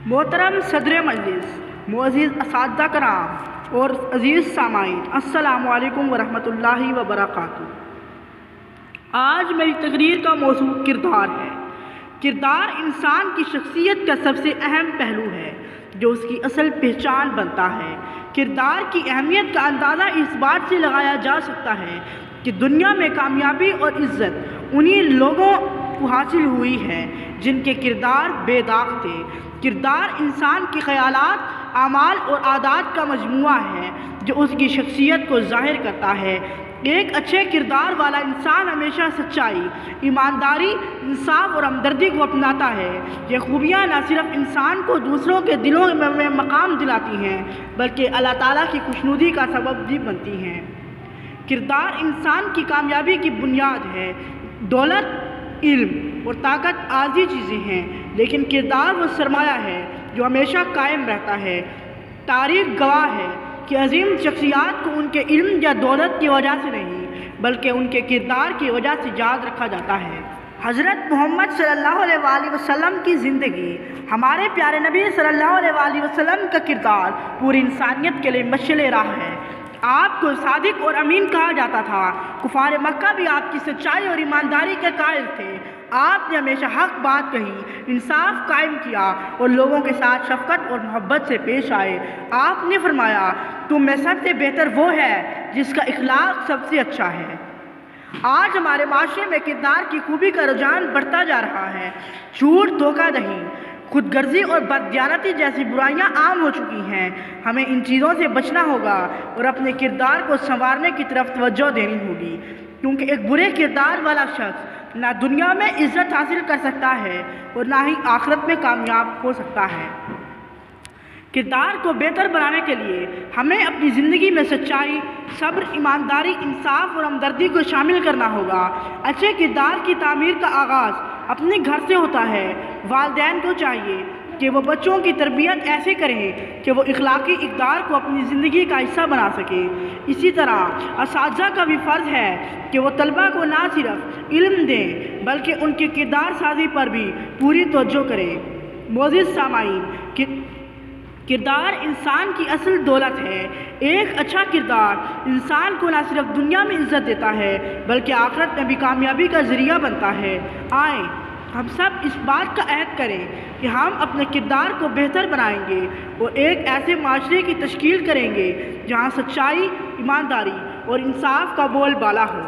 मोहतरम सदर मजलिस, मुअज़्ज़िज़ असातिज़ा कराम और अज़ीज़ सामाईन, अस्सलामु अलैकुम वरहमतुल्लाहि वबरकातुहू। आज मेरी तकरीर का मौज़ू किरदार है। किरदार इंसान की शख्सियत का सबसे अहम पहलू है जो उसकी असल पहचान बनता है। किरदार की अहमियत का अंदाज़ा इस बात से लगाया जा सकता है कि दुनिया में कामयाबी और इज़्ज़त उन्हीं लोगों को हासिल हुई है जिनके किरदार बेदाग थे। किरदार इंसान के ख़यालात, आमाल और आदात का मजमूआ है जो उसकी शख्सियत को ज़ाहिर करता है। एक अच्छे किरदार वाला इंसान हमेशा सच्चाई, ईमानदारी, इंसाफ और हमदर्दी को अपनाता है। ये खूबियाँ न सिर्फ इंसान को दूसरों के दिलों में मकाम दिलाती हैं बल्कि अल्लाह ताला की खुशनुदी का सबब भी बनती हैं। किरदार इंसान की कामयाबी की बुनियाद है। दौलत, इल्म और ताकत आर्जी चीज़ें हैं, लेकिन किरदार वो सरमाया है जो हमेशा कायम रहता है। तारीख़ गवाह है कि अजीम शख्सियात को उनके इल्म या दौलत की वजह से नहीं बल्कि उनके किरदार की वजह से याद रखा जाता है। हज़रत मोहम्मद सल्लल्लाहु अलैहि वसल्लम की ज़िंदगी, हमारे प्यारे नबी सल्लल्लाहु अलैहि वसल्लम का किरदार पूरी इंसानियत के लिए मशाल राह है। आपको सादिक और अमीन कहा जाता था। कुफार मक्का भी आपकी सच्चाई और ईमानदारी के कायल थे। आपने हमेशा हक बात कही, इंसाफ कायम किया और लोगों के साथ शफ़क़त और मोहब्बत से पेश आए। आपने फरमाया, तुम में सबसे बेहतर वो है जिसका इखलाक सबसे अच्छा है। आज हमारे माशरे में किरदार की खूबी का रुझान बढ़ता जा रहा है। झूठ, धोखाधड़ी, खुदगर्जी और बददियानती जैसी बुराइयां आम हो चुकी हैं। हमें इन चीज़ों से बचना होगा और अपने किरदार को संवारने की तरफ तवज्जो देनी होगी, क्योंकि एक बुरे किरदार वाला शख्स ना दुनिया में इज़्ज़त हासिल कर सकता है और ना ही आखिरत में कामयाब हो सकता है। किरदार को बेहतर बनाने के लिए हमें अपनी ज़िंदगी में सच्चाई, सब्र, ईमानदारी, इंसाफ और हमदर्दी को शामिल करना होगा। अच्छे किरदार की तामीर का आगाज़ अपने घर से होता है। वालिदैन को चाहिए कि वो बच्चों की तरबियत ऐसे करें कि वो इखलाकी इक़दार को अपनी ज़िंदगी का हिस्सा बना सकें। इसी तरह असातिज़ा का भी फ़र्ज़ है कि वो तलबा को ना सिर्फ इल्म दें बल्कि उनके किरदार साजी पर भी पूरी तवज्जो करें। मोअज़्ज़िज़ सामाईन, किरदार इंसान की असल दौलत है। एक अच्छा किरदार इंसान को न सिर्फ दुनिया में इज़्ज़त देता है बल्कि आखिरत में भी कामयाबी का ज़रिया बनता है। आएँ हम सब इस बात का अहद करें कि हम अपने किरदार को बेहतर बनाएंगे और एक ऐसे माशरे की तश्कील करेंगे जहाँ सच्चाई, ईमानदारी और इंसाफ का बोलबाला हो।